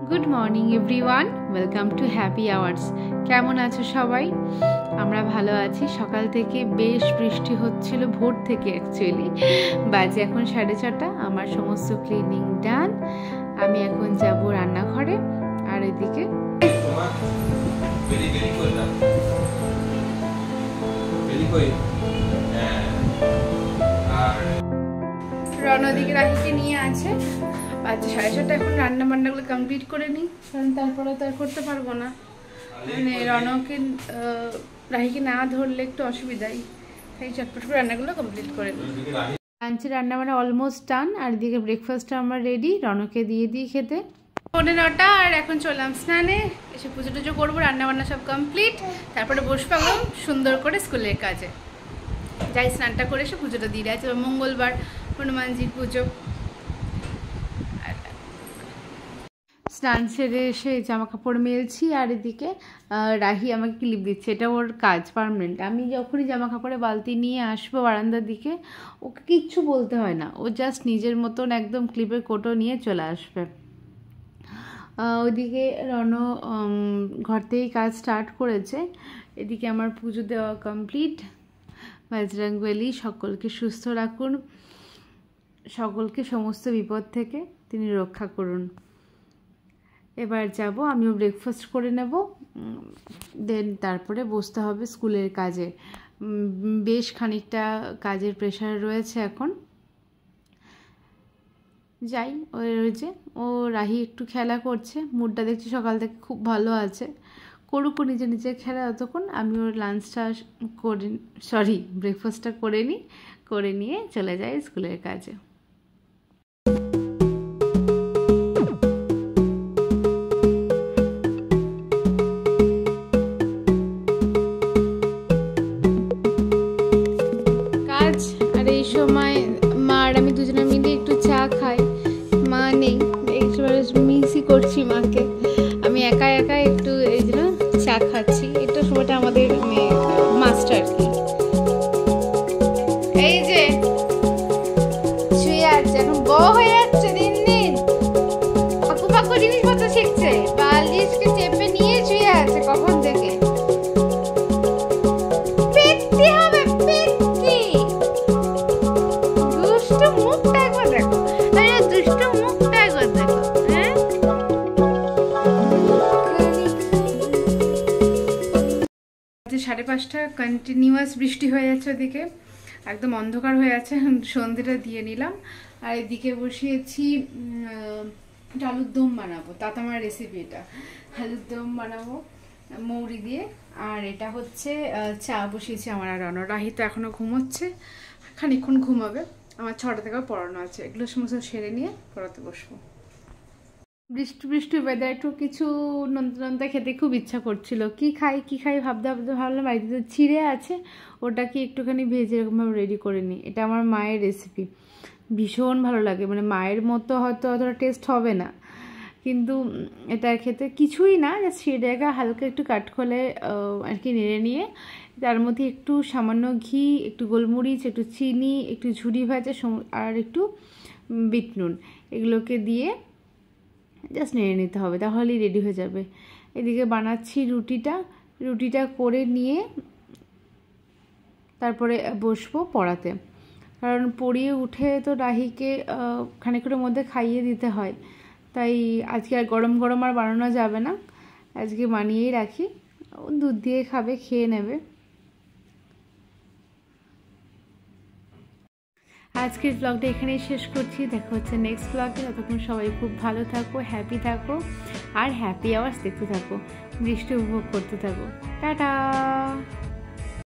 Good morning everyone, welcome to happy hours. কেমন আছো সবাই? আমরা ভালো আছি। সকাল থেকে বেশ বৃষ্টি হচ্ছিল, ভোর থেকে অ্যাকচুয়ালি। বাজে এখন 6:30। আমার সমস্ত ক্লিনিং ডান। আমি এখন যাব রান্নাঘরে। আর এদিকে রণদিকে রাহিকে নিয়ে আছে। বাজে 6:30। এখন রান্না বান্নাগুলো কমপ্লিট করে নিই, কারণ তারপরে তো আর করতে পারবো না। মানে রণকে রাহিকে না ধরলে একটু অসুবিধাই, তাই চটপট করে রান্নাগুলো কমপ্লিট করে নিই। লাঞ্চের রান্না মানে অলমোস্ট ডান। আর এদিকে ব্রেকফাস্টটা আমার রেডি, রণকে দিয়ে দিই খেতে। 9:45 আর এখন চললাম স্নানে, এসে পুজো টুজো করবো, রান্নাবান্না সব কমপ্লিট। তারপরে বসবো সুন্দর করে স্কুলের কাজে। যাই স্নানটা করে এসে পুজোটা দিয়ে আছে। মঙ্গলবার হনুমানজির পুজো। স্নান সেরে এসে জামা কাপড় মেলছি। আর এদিকে রাহি আমাকে ক্লিপ দিচ্ছে, এটা ওর কাজ পার্মানেন্ট। আমি যখনই জামা কাপড়ে বালতি নিয়ে আসবো বারান্দার দিকে, ওকে কিচ্ছু বলতে হয় না, ও জাস্ট নিজের মতন একদম ক্লিপের কোটো নিয়ে চলে আসবে। ওইদিকে রণ ঘর থেকেই কাজ স্টার্ট করেছে। এদিকে আমার পুজো দেওয়া কমপ্লিট। বজরংবলী সকলকে সুস্থ রাখুন, সকলকে সমস্ত বিপদ থেকে তিনি রক্ষা করুন। এবার যাব, আমিও ব্রেকফাস্ট করে নেব, দেন তারপরে বসতে হবে স্কুলের কাজে। বেশ খানিকটা কাজের প্রেশার রয়েছে এখন। যাই, ওই যে ও রাহি একটু খেলা করছে, মুডটা দেখছি সকাল থেকে খুব ভালো আছে। করুক নিজে নিজে খেলা, ততক্ষণ আমি ওর লাঞ্চটা ব্রেকফাস্টটা করে নিয়ে চলে যাই স্কুলের কাজে। কাজ আর এই সময় মা আর আমি দুজনে মিলে একটু চা খাই। মা নেই, মিসই করছি মাকে। আমি একা একা একটু এই জন্য চা খাচ্ছি। এটা সময়টা আমাদের মাস্টার কি এই যে শুয়ে আছে, এখন বড় হয়ে যাচ্ছে দিন দিন, পাকু পাকু জিনিসপত্র শিখছে। বালিশকে চেপে নিয়ে শুয়ে আছে কখন থেকে। পেটটি হবে পেটটি। দুষ্ট মুখটা একবার দেখো, আরে দুষ্ট মুখটা একবার দেখো। হ্যাঁ, 5:30 কন্টিনিউয়াস বৃষ্টি হয়ে যাচ্ছে। ওদিকে একদম অন্ধকার হয়ে আছে। সন্ধ্যেটা দিয়ে নিলাম। আর এদিকে বসিয়েছি আলুর দম বানাবো, তাতামার রেসিপি এটা। আলুর দম বানাবো মৌরি দিয়ে। আর এটা হচ্ছে চা বসিয়েছি আমার আর রণ। রাহি তো এখনো ঘুমোচ্ছে, খানিকক্ষণ ঘুমাবে। আমার 6টা থেকে পড়ানো আছে, এগুলো সমস্ত সেরে নিয়ে পড়াতে বসবো। বৃষ্টি ওয়েদার, একটু কিছু নোনতা খেতে খুব ইচ্ছা করছিল। কি খাই ভাবতে ভাবলাম বাড়িতে তো ছিঁড়ে আছে, ওটাকে একটুখানি ভেজে এরকমভাবে রেডি করে নিই। এটা আমার মায়ের রেসিপি, ভীষণ ভালো লাগে। মানে মায়ের মতো হয়তো অতটা টেস্ট হবে না, কিন্তু এটা খেতে কিছুই না, জাস্ট ছিঁড়ে হালকা একটু কাঠখোলে আর কি নেড়ে নিয়ে তার মধ্যে একটু সামান্য ঘি, একটু গোলমরিচ, একটু চিনি, একটু ঝুরি ভাজা আর একটু বিট নুন, এগুলোকে দিয়ে জাস্ট নেড়ে নিতে হবে, তাহলেই রেডি হয়ে যাবে। এদিকে বানাচ্ছি রুটিটা করে নিয়ে তারপরে বসবো পড়াতে। কারণ পড়িয়ে উঠে তো রাহিকে খানিকটার মধ্যে খাইয়ে দিতে হয়, তাই আজকে আর গরম আর বানানো যাবে না। আজকে বানিয়েই রাখি, দুধ দিয়ে খাবে, খেয়ে নেবে। আজকের ব্লগটা এখানেই শেষ করছি। দেখা হচ্ছে নেক্সট ব্লগে। ততক্ষণ সবাই খুব ভালো থাকো, হ্যাপি থাকো, আর হ্যাপি আওয়ার্স দেখতে থাকো, বৃষ্টি উপভোগ করতে থাকো। টাটা।